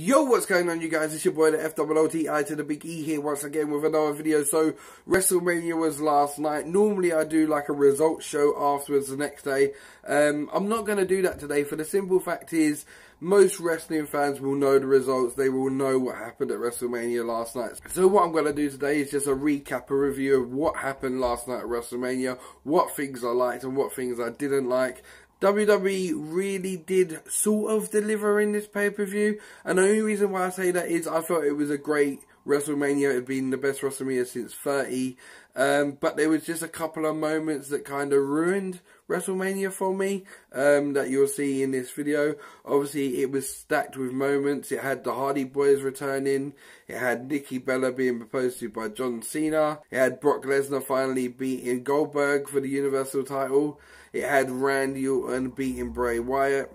Yo, what's going on, you guys? It's your boy, the FOOTI to the big E here once again with another video. So, WrestleMania was last night. Normally, I do like a results show afterwards the next day. I'm not going to do that today for the simple fact is, most wrestling fans will know the results. They will know what happened at WrestleMania last night. So what I'm going to do today is just a recap, a review of what happened last night at WrestleMania, what things I liked and what things I didn't like. WWE really did sort of deliver in this pay-per-view, and the only reason why I say that is I thought it was a great WrestleMania. It had been the best WrestleMania since 30, but there was just a couple of moments that kind of ruined WrestleMania for me, that you'll see in this video. Obviously, it was stacked with moments. It had the Hardy Boys returning. It had Nikki Bella being proposed to by John Cena. It had Brock Lesnar finally beating Goldberg for the Universal title. It had Randy Orton beating Bray Wyatt.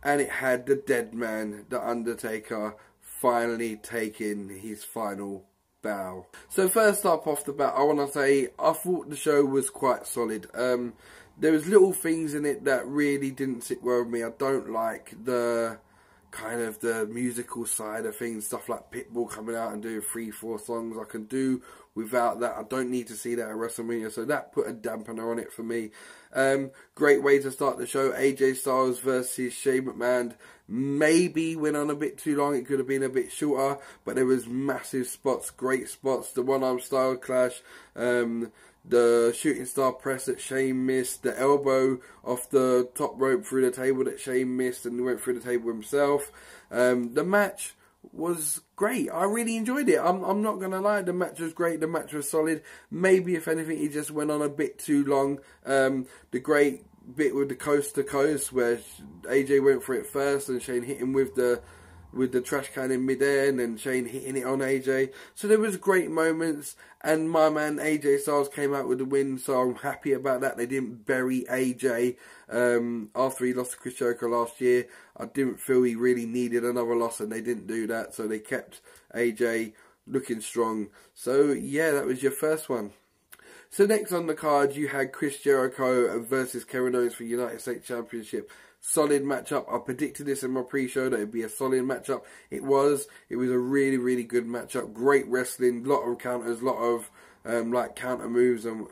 And it had the dead man, The Undertaker, finally taking his final bow. So first up off the bat, I want to say I thought the show was quite solid. There was little things in it that really didn't sit well with me. I don't like the kind of the musical side of things, stuff like Pitbull coming out and doing 3-4 songs. I can do without that. I don't need to see that at WrestleMania, so that put a dampener on it for me. Great way to start the show. AJ Styles versus Shane McMahon maybe went on a bit too long. It could have been a bit shorter, but there was massive spots, great spots. The one-arm style clash, the shooting star press that Shane missed, the elbow off the top rope through the table that Shane missed and went through the table himself. The match was great. I really enjoyed it. I'm not going to lie. The match was great. The match was solid. Maybe, if anything, it just went on a bit too long. The great bit with the coast to coast where AJ went for it first and Shane hit him with the trash can in midair and then Shane hitting it on AJ. So there was great moments, and my man AJ Styles came out with the win, so I'm happy about that. They didn't bury AJ after he lost to Chris Jericho last year. I didn't feel he really needed another loss, and they didn't do that, so they kept AJ looking strong. So yeah, that was your first one. So next on the card, you had Chris Jericho versus Kevin Owens for United States Championship. Solid matchup. I predicted this in my pre-show that it'd be a solid matchup. It was. It was a really, really good matchup. Great wrestling. Lot of counters. Lot of like counter moves and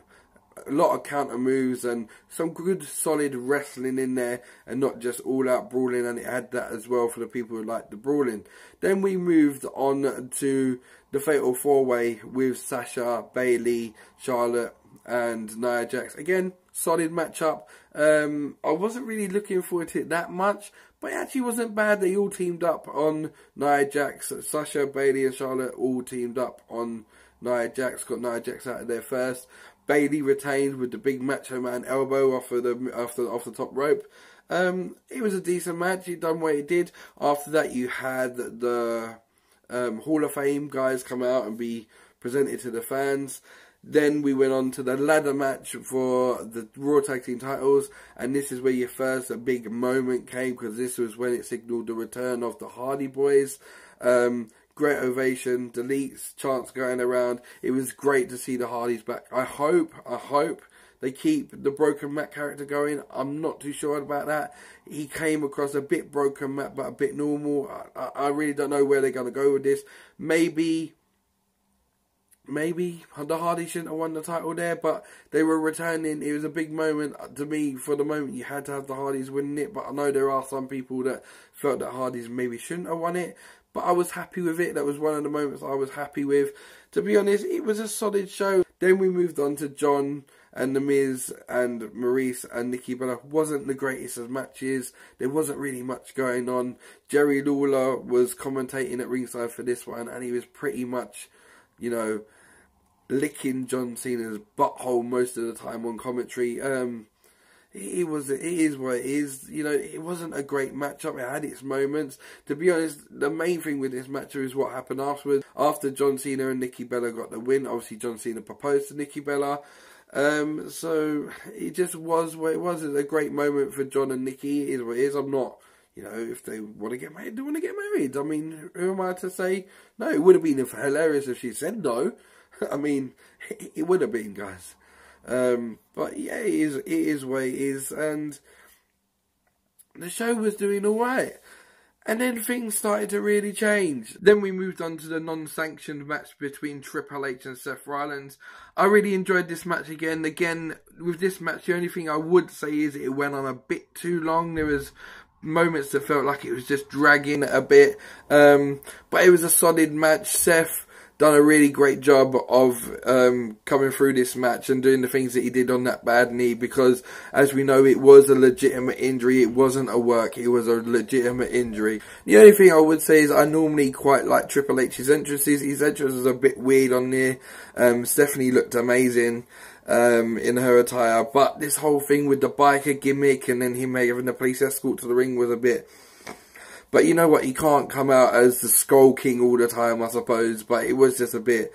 a lot of counter moves and some good solid wrestling in there, and not just all out brawling. And it had that as well for the people who like the brawling. Then we moved on to the Fatal 4-Way with Sasha, Bayley, Charlotte and Nia Jax. Again, solid matchup. I wasn't really looking forward to it that much, but it actually wasn't bad. They all teamed up on Nia Jax. Sasha, Bayley and Charlotte all teamed up on Nia Jax. Got Nia Jax out of there first. Bayley retained with the big Macho Man elbow off the top rope. It was a decent match. It done what it did. After that, you had the Hall of Fame guys come out and be presented to the fans. Then we went on to the ladder match for the Raw Tag Team titles, and this is where your first big moment came, because this was when it signalled the return of the Hardy Boys. Great ovation, deletes, chants going around. It was great to see the Hardys back. I hope they keep the Broken Matt character going. I'm not too sure about that. He came across a bit Broken Matt, but a bit normal. I really don't know where they're going to go with this. Maybe the Hardys shouldn't have won the title there, but they were returning. It was a big moment to me. For the moment, you had to have the Hardys winning it, but I know there are some people that felt that Hardys maybe shouldn't have won it, but I was happy with it. That was one of the moments I was happy with. To be honest, it was a solid show. Then we moved on to John and The Miz and Maurice and Nikki Bella. Wasn't the greatest of matches. There wasn't really much going on. Jerry Lawler was commentating at ringside for this one, and he was pretty much, you know, licking John Cena's butthole most of the time on commentary. It is what it is. You know, it wasn't a great matchup. It had its moments. To be honest, the main thing with this matchup is what happened afterwards. After John Cena and Nikki Bella got the win, obviously John Cena proposed to Nikki Bella. So it just was what it was. It's a great moment for John and Nikki. It is what it is. I'm not, you know, if they want to get married, they want to get married. I mean, who am I to say no? It would have been hilarious if she said no. I mean, it would have been, guys. But yeah, it is what it is, and the show was doing alright. And then things started to really change. Then we moved on to the non-sanctioned match between Triple H and Seth Rollins. I really enjoyed this match again. Again, with this match, the only thing I would say is it went on a bit too long. There was moments that felt like it was just dragging a bit. But it was a solid match. Seth done a really great job of coming through this match and doing the things that he did on that bad knee, because as we know, it was a legitimate injury. It wasn't a work, it was a legitimate injury. The only thing I would say is I normally quite like Triple H's entrances. His entrance was a bit weird on there. Stephanie looked amazing in her attire, but this whole thing with the biker gimmick and then him having the police escort to the ring was a bit... But you know what, he can't come out as the Skull King all the time, I suppose. But it was just a bit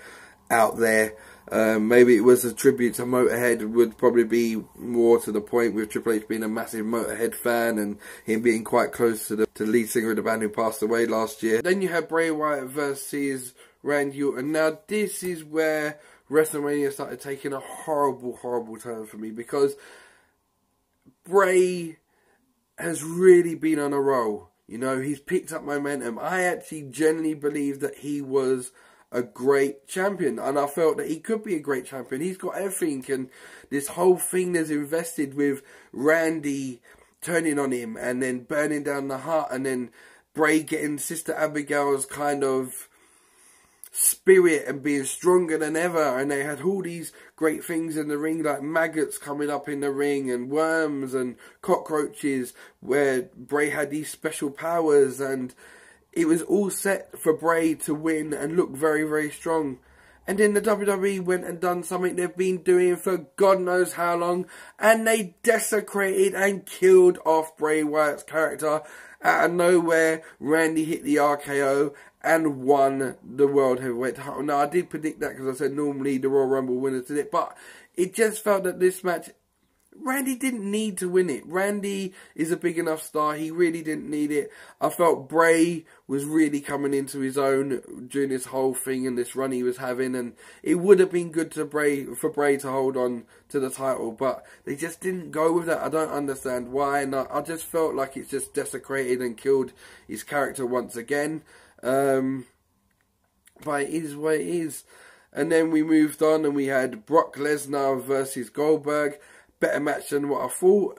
out there. Maybe it was a tribute to Motorhead, would probably be more to the point, with Triple H being a massive Motorhead fan and him being quite close to the lead singer of the band who passed away last year. Then you had Bray Wyatt versus Randy Orton. Now this is where WrestleMania started taking a horrible, horrible turn for me, because Bray has really been on a roll. You know, he's picked up momentum. I actually genuinely believe that he was a great champion, and I felt that he could be a great champion. He's got everything, and this whole thing that's invested with Randy turning on him and then burning down the hut, and then Bray getting Sister Abigail's kind of spirit and being stronger than ever, and they had all these great things in the ring, like maggots coming up in the ring and worms and cockroaches, where Bray had these special powers, and it was all set for Bray to win and look very, very strong. And then the WWE went and done something they've been doing for God knows how long, and they desecrated and killed off Bray Wyatt's character. Out of nowhere, Randy hit the RKO and won the World Heavyweight title. Now, I did predict that, because I said normally the Royal Rumble winners did it, but it just felt that this match, Randy didn't need to win it. Randy is a big enough star. He really didn't need it. I felt Bray was really coming into his own during this whole thing and this run he was having, and it would have been good for Bray to hold on to the title, but they just didn't go with that. I don't understand why, and I just felt like it's just desecrated and killed his character once again. But it is what it is. And then we moved on and we had Brock Lesnar versus Goldberg. Better match than what I thought.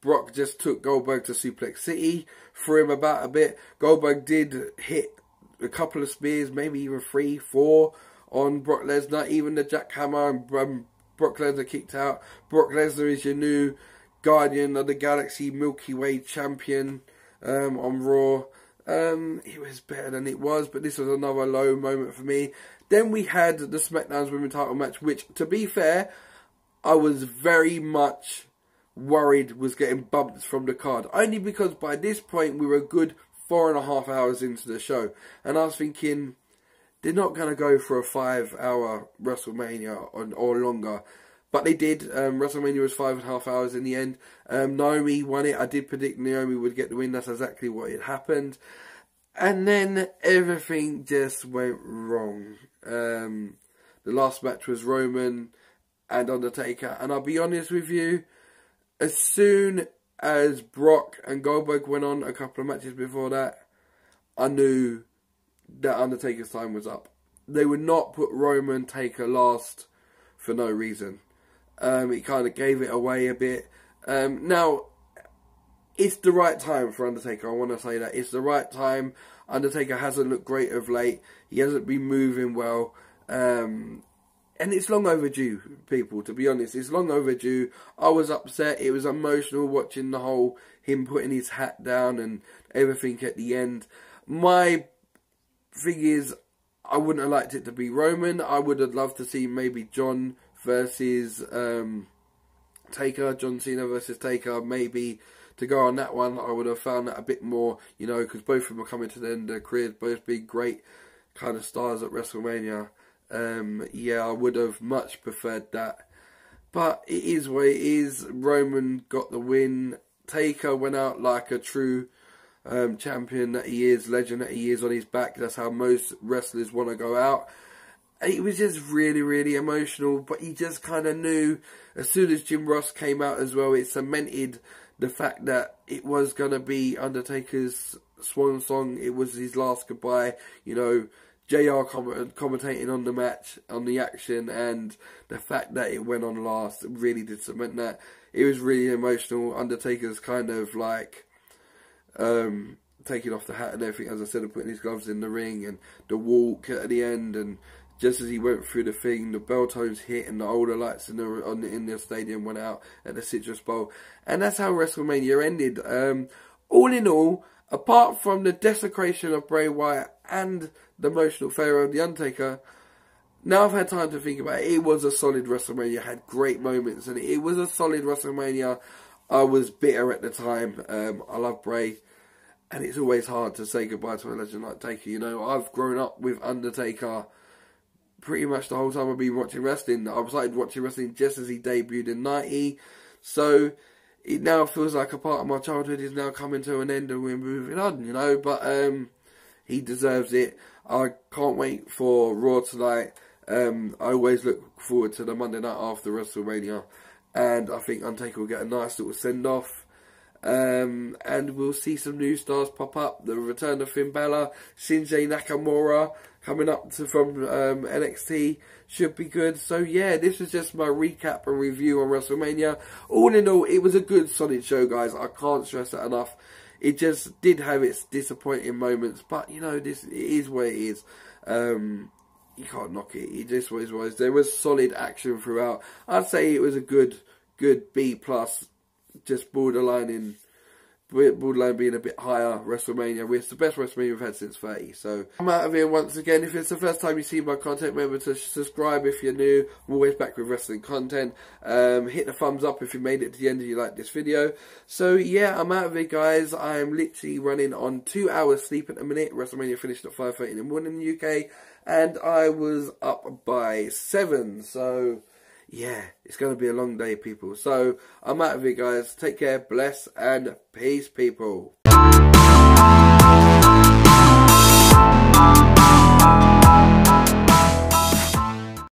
Brock just took Goldberg to Suplex City, threw him about a bit. Goldberg did hit a couple of spears, maybe even 3, 4 on Brock Lesnar. Even the jackhammer, and Brock Lesnar kicked out. Brock Lesnar is your new Guardian of the Galaxy Milky Way champion on Raw. It was better than it was, but this was another low moment for me. Then we had the SmackDown's Women's title match, which, to be fair, I was very much worried was getting bumped from the card. Only because by this point we were a good 4.5 hours into the show. And I was thinking, they're not going to go for a 5-hour WrestleMania or longer. But they did. WrestleMania was 5.5 hours in the end. Naomi won it. I did predict Naomi would get the win. That's exactly what had happened. And then everything just went wrong. The last match was Roman and Undertaker. And I'll be honest with you, as soon as Brock and Goldberg went on a couple of matches before that, I knew that Undertaker's time was up. They would not put Roman Taker last for no reason. It kind of gave it away a bit. Now, it's the right time for Undertaker. I want to say that. It's the right time. Undertaker hasn't looked great of late. He hasn't been moving well. And it's long overdue, people, to be honest. It's long overdue. I was upset. It was emotional watching the whole, him putting his hat down and everything at the end. My thing is, I wouldn't have liked it to be Roman. I would have loved to see maybe John versus Taker. John Cena versus Taker, maybe. To go on that one, I would have found that a bit more, you know, because both of them are coming to the end of their careers, both being great kind of stars at WrestleMania. Yeah, I would have much preferred that. But it is what it is. Roman got the win. Taker went out like a true champion that he is, legend that he is, on his back. That's how most wrestlers want to go out. It was just really, really emotional. But you just kind of knew, as soon as Jim Ross came out as well, it cemented the fact that it was going to be Undertaker's swan song. It was his last goodbye. You know, JR commentating on the match, on the action, and the fact that it went on last really did cement that. It was really emotional. Undertaker's kind of like taking off the hat and everything, as I said, and putting his gloves in the ring, and the walk at the end, and just as he went through the thing, the bell tones hit and the older lights in the stadium went out at the Citrus Bowl. And that's how WrestleMania ended. All in all, apart from the desecration of Bray Wyatt and the emotional failure of The Undertaker, now I've had time to think about it, it was a solid WrestleMania, had great moments, and it was a solid WrestleMania. I was bitter at the time. I love Bray, and it's always hard to say goodbye to a legend like Taker. You know, I've grown up with Undertaker pretty much the whole time I've been watching wrestling. I started watching wrestling just as he debuted in '90, so it now feels like a part of my childhood is now coming to an end and we're moving on, you know, but he deserves it. I can't wait for Raw tonight. I always look forward to the Monday night after WrestleMania, and I think Undertaker will get a nice little send-off. And we'll see some new stars pop up. The return of Finn Balor, Shinsuke Nakamura coming up from NXT should be good. So yeah, this is just my recap and review on WrestleMania. All in all, it was a good, solid show, guys. I can't stress that enough. It just did have its disappointing moments, but you know, it is what it is. You can't knock it. It just was. There was solid action throughout. I'd say it was a good B+. Just borderline being a bit higher WrestleMania. It's the best WrestleMania we've had since 30. So I'm out of here once again. If it's the first time you see my content, remember to subscribe if you're new. I'm always back with wrestling content. Hit the thumbs up if you made it to the end and you like this video. So yeah, I'm out of here, guys. I'm literally running on 2 hours sleep at the minute. WrestleMania finished at 5:30 in the morning in the UK, and I was up by 7. So yeah, it's going to be a long day, people. So I'm out of it, guys. Take care, bless, and peace, people.